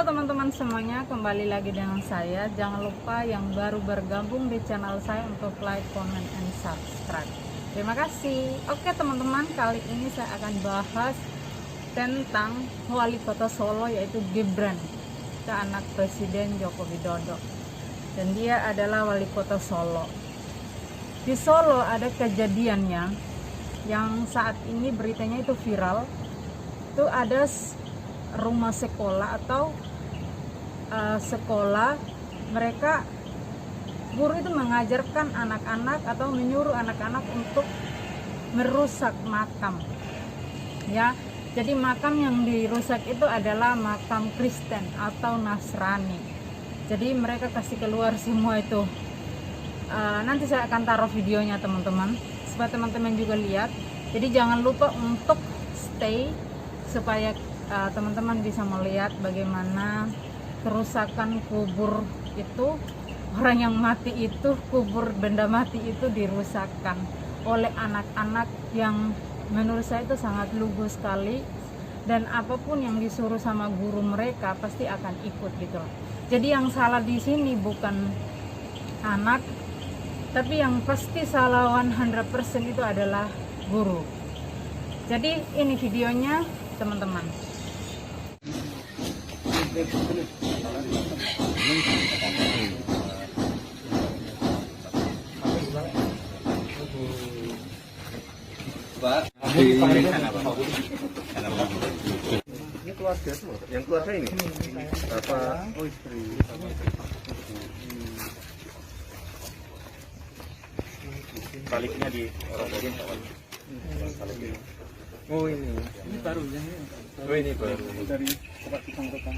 teman-teman semuanya, kembali lagi dengan saya. Jangan lupa yang baru bergabung di channel saya untuk like, comment, and subscribe. Terima kasih. Oke teman-teman, kali ini saya akan bahas tentang wali kota Solo, yaitu Gibran, ke anak Presiden Joko Widodo. Dan dia adalah wali kota Solo. Di Solo ada kejadiannya yang saat ini beritanya itu viral. Itu ada rumah sekolah atau sekolah, mereka guru itu mengajarkan anak-anak atau menyuruh anak-anak untuk merusak makam, ya. Jadi makam yang dirusak itu adalah makam Kristen atau Nasrani. Jadi mereka kasih keluar semua itu. Nanti saya akan taruh videonya teman-teman, supaya teman-teman juga lihat. Jadi jangan lupa untuk stay supaya teman-teman bisa melihat bagaimana kerusakan kubur itu, orang yang mati itu, kubur benda mati itu dirusakkan oleh anak-anak yang menurut saya itu sangat lugu sekali, dan apapun yang disuruh sama guru mereka pasti akan ikut gitu loh. Jadi yang salah di sini bukan anak, tapi yang pasti salah 100% itu adalah guru. Jadi ini videonya teman-teman. Ini keluarga semua, yang keluarga ini bapak, oh istri, baliknya di orang lain. Oh ini baru ya? Oh ini baru dari tempat pisang tukang.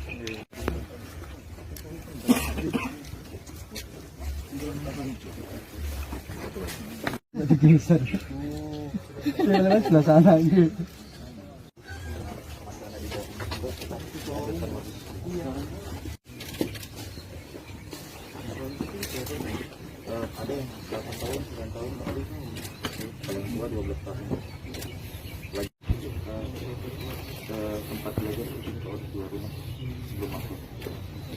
Jadi geser. Lewat sebelah sana gitu. Ada yang 8 tahun, 9 tahun, paling tua 12 tahun. Lagi ke tempat belajar itu tahun 2 rumah sebelum masuk.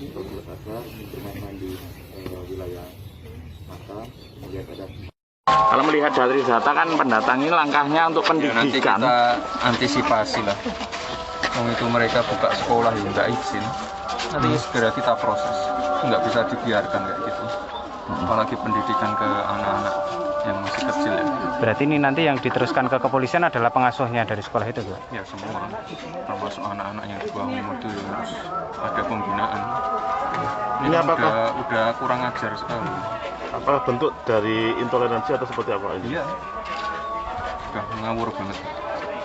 Kalau belajar bermain di wilayah makam, melihat ada. Kalau melihat dari data kan pendatang ini langkahnya untuk pendidikan. Nanti kita antisipasi lah. Itu mereka buka sekolah ya nggak izin. Nanti segera kita proses. Nggak bisa dibiarkan kayak gitu. Apalagi pendidikan ke anak-anak yang masih kecil ya. Berarti ini nanti yang diteruskan ke kepolisian adalah pengasuhnya dari sekolah itu, Pak? Ya semua, termasuk anak-anak yang di bawah umur itu harus ada pembinaan. Ini udah kurang ajar sekali. Apakah bentuk dari intoleransi atau seperti apa ini? Iya, sudah ngawur banget.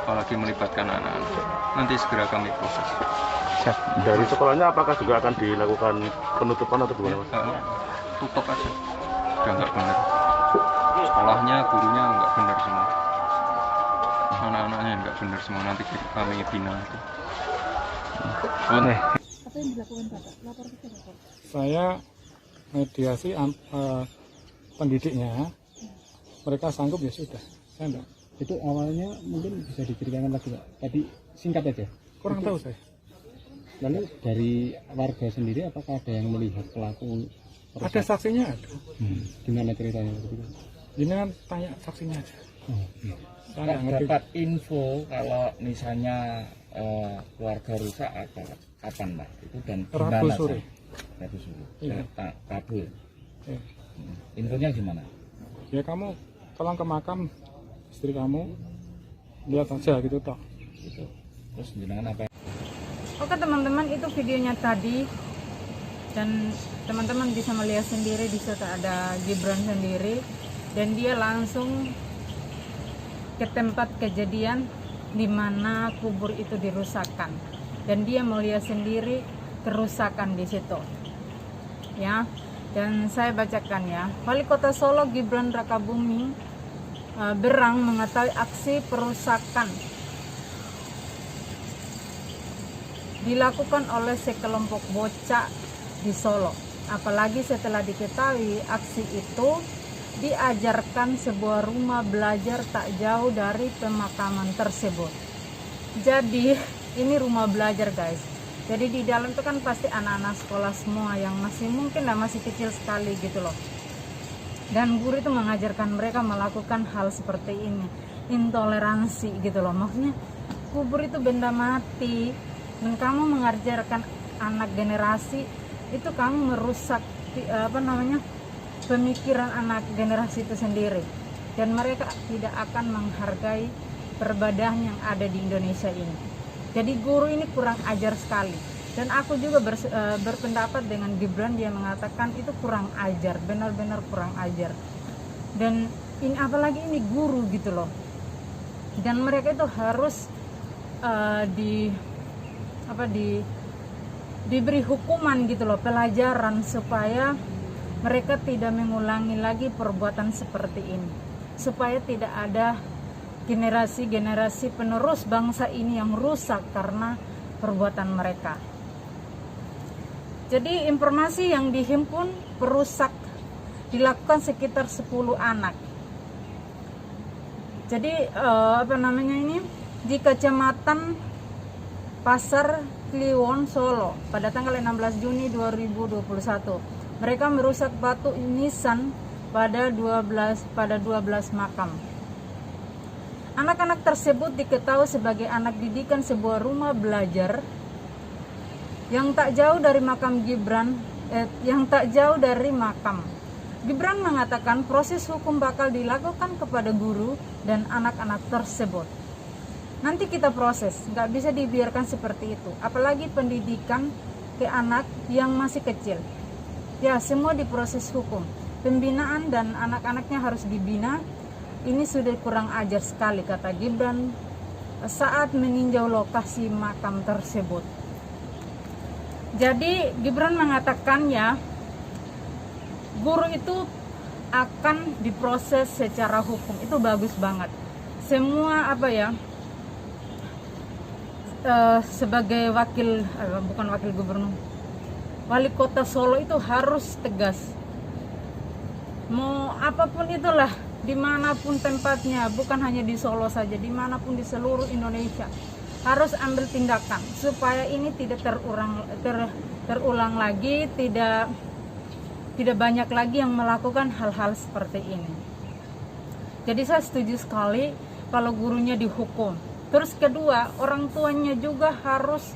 Apalagi melibatkan anak-anak. Nanti segera kami proses. Siap. Dari sekolahnya apakah juga akan dilakukan penutupan atau gimana, Mas? Tutup aja, udah nggak benar. Sekolahnya, gurunya nggak benar semua. Anak-anaknya nggak benar semua. Nanti kami bina itu. Apa yang dilakukan Bapak? Lapor ke siapa? Saya mediasi pendidiknya, mereka sanggup ya sudah. Saya enggak. Itu awalnya mungkin bisa diceritakan lagi Pak, tadi singkat aja. Kurang tahu saya. Lalu dari warga sendiri apakah ada yang melihat pelaku? Ada saksinya ada. Gimana ceritanya? Ini kan tanya saksinya aja. Saya nggak Pak, ngerti. dapat info kalau misalnya keluarga rusak apa kapan Pak? Itu dan Rabu gimana, sore. Rabu sore. Iya. Rabu. Ya. Infonya gimana? Ya kamu tolong ke makam istri kamu, lihat aja gitu toh. Gitu. Terus jenengan apa? Oke teman-teman, itu videonya tadi, dan teman-teman bisa melihat sendiri di situ ada Gibran sendiri, dan dia langsung ke tempat kejadian di mana kubur itu dirusakkan, dan dia melihat sendiri kerusakan di situ, ya. Dan saya bacakan ya. Wali Kota Solo Gibran Rakabuming Berang mengetahui aksi perusakan dilakukan oleh sekelompok bocah di Solo. Apalagi setelah diketahui aksi itu diajarkan sebuah rumah belajar tak jauh dari pemakaman tersebut. Jadi ini rumah belajar guys, Jadi di dalam itu kan pasti anak-anak sekolah semua yang masih mungkin masih kecil sekali gitu loh. Dan guru itu mengajarkan mereka melakukan hal seperti ini, intoleransi gitu loh. Maksudnya kubur itu benda mati, dan kamu mengajarkan anak generasi itu, kamu merusak pemikiran anak generasi itu sendiri, dan mereka tidak akan menghargai perbedaan yang ada di Indonesia ini. Jadi guru ini kurang ajar sekali, dan aku juga berpendapat dengan Gibran. Dia mengatakan itu kurang ajar, benar-benar kurang ajar. Dan ini apalagi ini guru gitu loh, dan mereka itu harus diberi hukuman gitu loh, pelajaran, supaya mereka tidak mengulangi lagi perbuatan seperti ini, supaya tidak ada generasi-generasi penerus bangsa ini yang rusak karena perbuatan mereka. Jadi informasi yang dihimpun perusak dilakukan sekitar 10 anak. Jadi di Kecamatan Pasar Kliwon, Solo pada tanggal 16 Juni 2021. Mereka merusak batu nisan pada 12 makam. Anak-anak tersebut diketahui sebagai anak didikan sebuah rumah belajar yang tak jauh dari makam Gibran mengatakan proses hukum bakal dilakukan kepada guru dan anak-anak tersebut. Nanti kita proses, nggak bisa dibiarkan seperti itu. Apalagi pendidikan ke anak yang masih kecil. Ya, semua diproses hukum. Pembinaan dan anak-anaknya harus dibina. Ini sudah kurang ajar sekali, kata Gibran saat meninjau lokasi makam tersebut. Jadi Gibran mengatakan ya, guru itu akan diproses secara hukum. Itu bagus banget. Semua sebagai wakil gubernur, wali kota Solo itu harus tegas. Mau apapun itulah, dimanapun tempatnya, bukan hanya di Solo saja, dimanapun di seluruh Indonesia harus ambil tindakan supaya ini tidak terulang lagi, tidak banyak lagi yang melakukan hal-hal seperti ini. Jadi saya setuju sekali kalau gurunya dihukum. Terus kedua, orang tuanya juga harus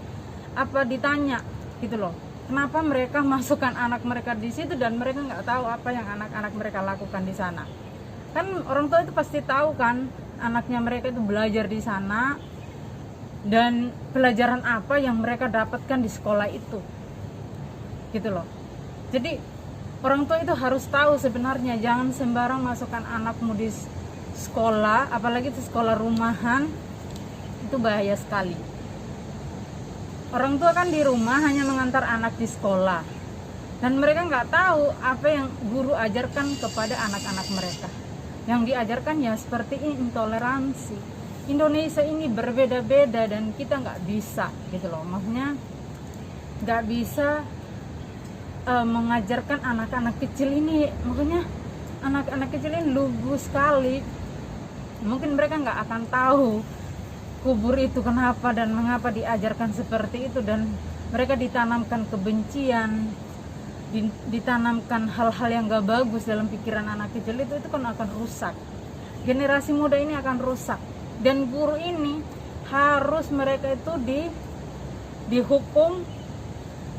ditanya gitu loh. Kenapa mereka masukkan anak mereka di situ dan mereka nggak tahu apa yang anak-anak mereka lakukan di sana. Kan orang tua itu pasti tahu kan anaknya mereka itu belajar di sana dan pelajaran apa yang mereka dapatkan di sekolah itu. Gitu loh. Jadi orang tua itu harus tahu sebenarnya, jangan sembarang masukkan anakmu di sekolah, apalagi di sekolah rumahan. Itu bahaya sekali. Orang tua kan di rumah hanya mengantar anak di sekolah, dan mereka nggak tahu apa yang guru ajarkan kepada anak-anak mereka. Yang diajarkan ya seperti intoleransi. Indonesia ini berbeda-beda dan kita nggak bisa gitu loh. Maksudnya nggak bisa mengajarkan anak-anak kecil ini. Makanya anak-anak kecil ini lugu sekali. Mungkin mereka nggak akan tahu kubur itu kenapa dan mengapa diajarkan seperti itu, dan mereka ditanamkan kebencian, ditanamkan hal-hal yang gak bagus dalam pikiran anak kecil itu kan akan rusak. Generasi muda ini akan rusak, dan guru ini harus mereka itu dihukum,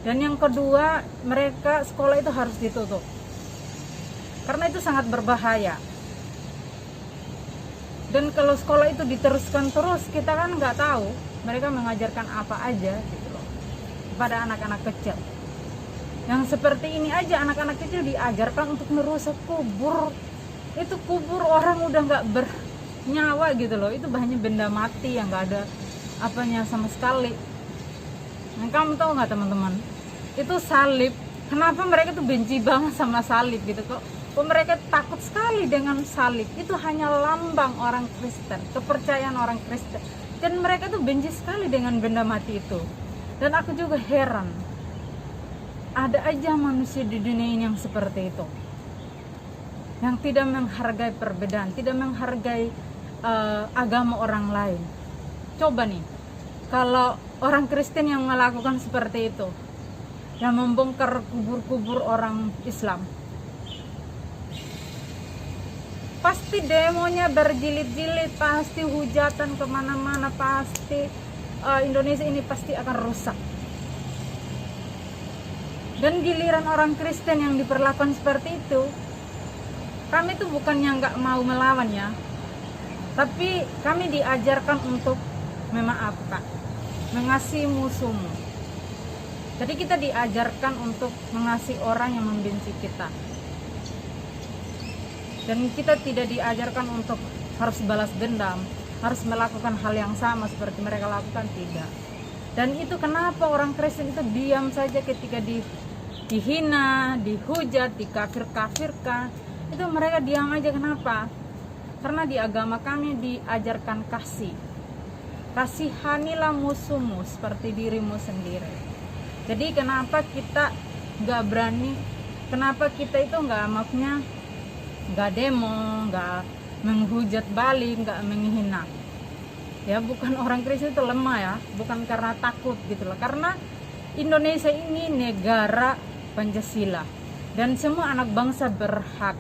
dan yang kedua mereka sekolah itu harus ditutup karena itu sangat berbahaya. Dan kalau sekolah itu diteruskan terus, kita kan nggak tahu mereka mengajarkan apa aja gitu loh kepada anak-anak kecil. Yang seperti ini aja anak-anak kecil diajarkan untuk merusak kubur. Itu kubur orang udah nggak bernyawa gitu loh. Itu hanya benda mati yang nggak ada apanya sama sekali. Nah, kamu tahu nggak teman-teman? Itu salib. Kenapa mereka tuh benci banget sama salib gitu kok? Mereka takut sekali dengan salib. Itu hanya lambang orang Kristen, kepercayaan orang Kristen. Dan mereka tuh benci sekali dengan benda mati itu. Dan aku juga heran, ada aja manusia di dunia ini yang seperti itu, yang tidak menghargai perbedaan, tidak menghargai agama orang lain. Coba nih, kalau orang Kristen yang melakukan seperti itu, yang membongkar kubur-kubur orang Islam. Pasti demonya berjilid-jilid, pasti hujatan kemana-mana, pasti Indonesia ini pasti akan rusak. Dan giliran orang Kristen yang diperlakukan seperti itu, kami tuh bukannya nggak mau melawan ya, tapi kami diajarkan untuk memaafkan, mengasihi musuhmu. Jadi kita diajarkan untuk mengasihi orang yang membenci kita. Dan kita tidak diajarkan untuk harus balas dendam, harus melakukan hal yang sama seperti mereka lakukan, tidak. Dan itu kenapa orang Kristen itu diam saja ketika dihina, dihujat, dikafir-kafirkan. Itu mereka diam aja, kenapa? Karena di agama kami diajarkan kasih. Kasihanilah musuhmu seperti dirimu sendiri. Jadi kenapa kita nggak berani, kenapa kita itu nggak demo, nggak menghujat balik, nggak menghina? Ya bukan orang Kristen itu lemah ya, bukan karena takut gitu loh. Karena Indonesia ini negara Pancasila dan semua anak bangsa berhak.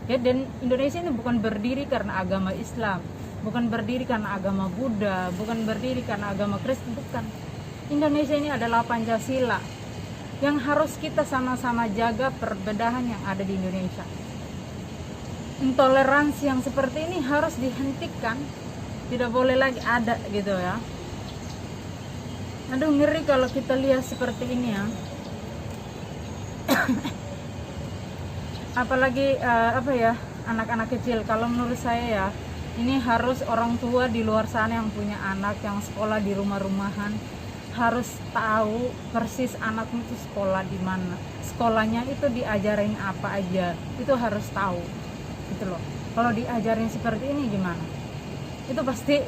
Ya, dan Indonesia ini bukan berdiri karena agama Islam, bukan berdiri karena agama Buddha, bukan berdiri karena agama Kristen, bukan. Indonesia ini adalah Pancasila yang harus kita sama-sama jaga perbedaan yang ada di Indonesia. Intoleransi yang seperti ini harus dihentikan, tidak boleh lagi ada gitu ya. Aduh, ngeri kalau kita lihat seperti ini ya. Apalagi anak-anak kecil. Kalau menurut saya ya, ini harus orang tua di luar sana yang punya anak yang sekolah di rumah-rumahan harus tahu persis anaknya itu sekolah di mana, sekolahnya itu diajarin apa aja, itu harus tahu gitu loh. Kalau diajarin seperti ini gimana? Itu pasti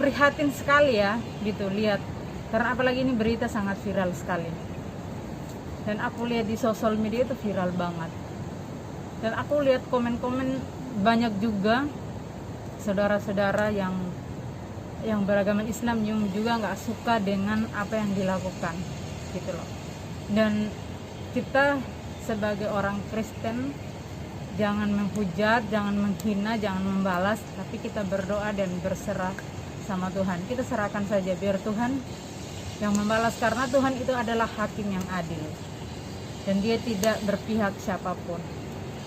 prihatin sekali ya gitu lihat, karena apalagi ini berita sangat viral sekali. Dan aku lihat di sosial media itu viral banget. Dan aku lihat komen-komen banyak juga saudara-saudara yang beragama Islam yang juga nggak suka dengan apa yang dilakukan gitu loh. Dan kita sebagai orang Kristen jangan menghujat, jangan menghina, jangan membalas, tapi kita berdoa dan berserah sama Tuhan. Kita serahkan saja biar Tuhan yang membalas, karena Tuhan itu adalah hakim yang adil. Dan dia tidak berpihak siapapun.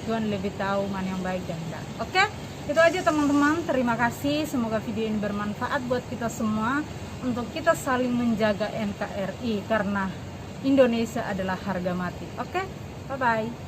Tuhan lebih tahu mana yang baik dan enggak. Oke, itu aja teman-teman. Terima kasih. Semoga video ini bermanfaat buat kita semua, untuk kita saling menjaga NKRI, karena Indonesia adalah harga mati. Oke, bye-bye.